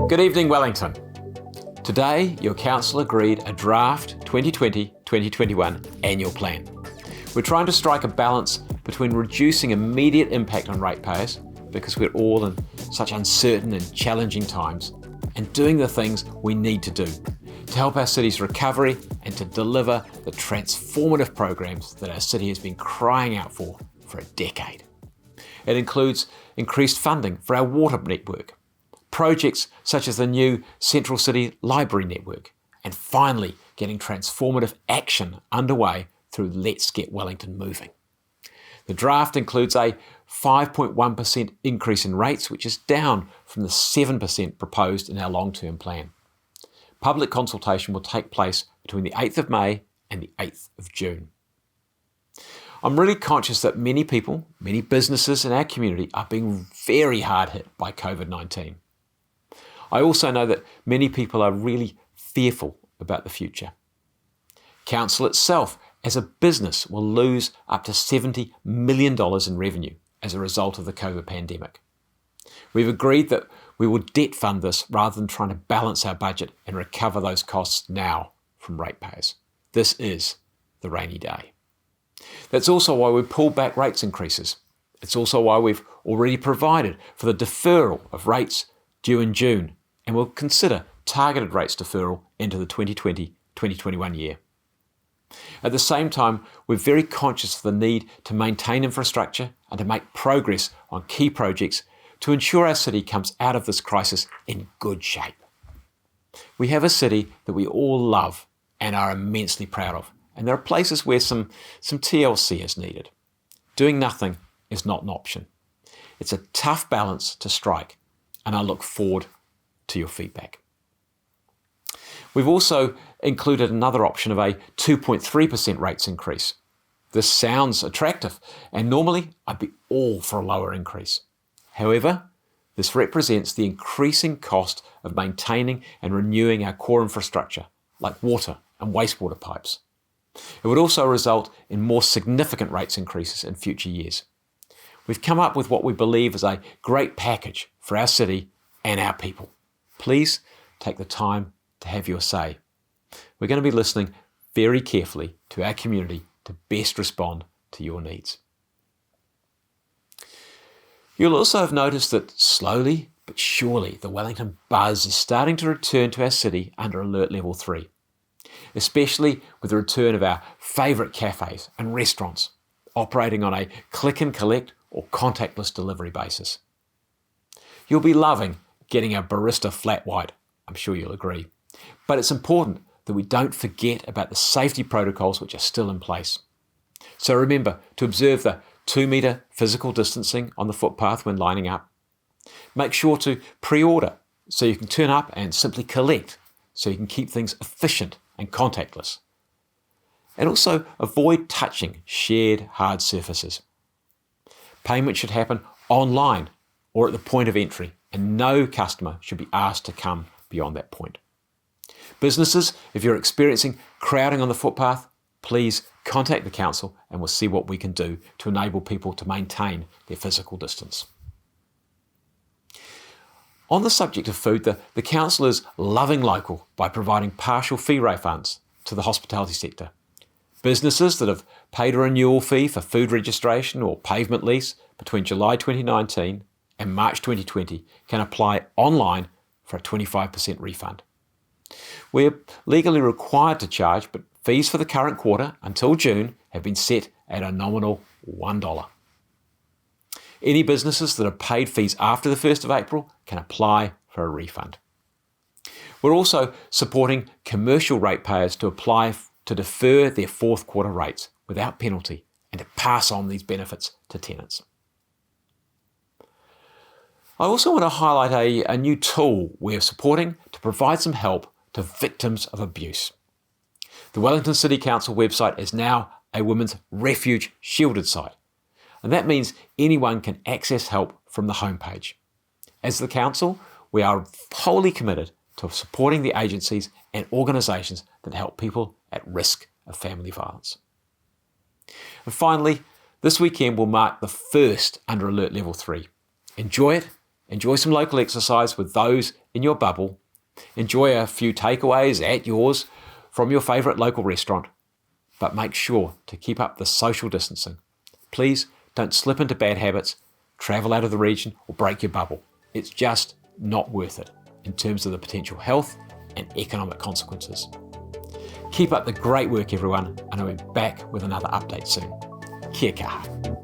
Good evening, Wellington. Today, your council agreed a draft 2020-2021 annual plan. We're trying to strike a balance between reducing immediate impact on ratepayers, because we're all in such uncertain and challenging times, and doing the things we need to do to help our city's recovery and to deliver the transformative programs that our city has been crying out for a decade. It includes increased funding for our water network, projects such as the new Central City Library network, and finally getting transformative action underway through Let's Get Wellington Moving. The draft includes a 5.1% increase in rates, which is down from the 7% proposed in our long-term plan. Public consultation will take place between the 8th of May and the 8th of June. I'm really conscious that many people, many businesses in our community are being very hard hit by Covid-19. I also know that many people are really fearful about the future. Council itself, as a business, will lose up to $70 million in revenue as a result of the COVID pandemic. We've agreed that we will debt fund this rather than trying to balance our budget and recover those costs now from ratepayers. This is the rainy day. That's also why we pulled back rates increases. It's also why we've already provided for the deferral of rates due in June, and we'll consider targeted rates deferral into the 2020-2021 year. At the same time, we're very conscious of the need to maintain infrastructure and to make progress on key projects to ensure our city comes out of this crisis in good shape. We have a city that we all love and are immensely proud of, and there are places where some TLC is needed. Doing nothing is not an option. It's a tough balance to strike, and I look forward to your feedback. We've also included another option of a 2.3% rates increase. This sounds attractive, and normally I'd be all for a lower increase. However, this represents the increasing cost of maintaining and renewing our core infrastructure, like water and wastewater pipes. It would also result in more significant rates increases in future years. We've come up with what we believe is a great package for our city and our people. Please take the time to have your say. We're going to be listening very carefully to our community to best respond to your needs. You'll also have noticed that slowly but surely the Wellington buzz is starting to return to our city under Alert Level 3, especially with the return of our favourite cafes and restaurants operating on a click and collect or contactless delivery basis. You'll be loving getting our barista flat white, I'm sure you'll agree. But it's important that we don't forget about the safety protocols which are still in place. So remember to observe the 2-metre physical distancing on the footpath when lining up. Make sure to pre-order so you can turn up and simply collect so you can keep things efficient and contactless. And also avoid touching shared hard surfaces. Payment should happen online or at the point of entry, and no customer should be asked to come beyond that point. Businesses, if you're experiencing crowding on the footpath, please contact the council and we'll see what we can do to enable people to maintain their physical distance. On the subject of food, the council is loving local by providing partial fee refunds to the hospitality sector. Businesses that have paid a renewal fee for food registration or pavement lease between July 2019 and March 2020 can apply online for a 25% refund. We're legally required to charge, but fees for the current quarter until June have been set at a nominal $1. Any businesses that have paid fees after the 1st of April can apply for a refund. We're also supporting commercial ratepayers to apply to defer their fourth quarter rates without penalty and to pass on these benefits to tenants. I also want to highlight a new tool we're supporting to provide some help to victims of abuse. The Wellington City Council website is now a women's refuge shielded site, and that means anyone can access help from the homepage. As the council, we are wholly committed to supporting the agencies and organisations that help people at risk of family violence. And finally, this weekend will mark the first under Alert Level 3. Enjoy it Enjoy some local exercise with those in your bubble. Enjoy a few takeaways at yours from your favourite local restaurant. But make sure to keep up the social distancing. Please don't slip into bad habits, travel out of the region or break your bubble. It's just not worth it in terms of the potential health and economic consequences. Keep up the great work, everyone, and I'll be back with another update soon. Kia kaha.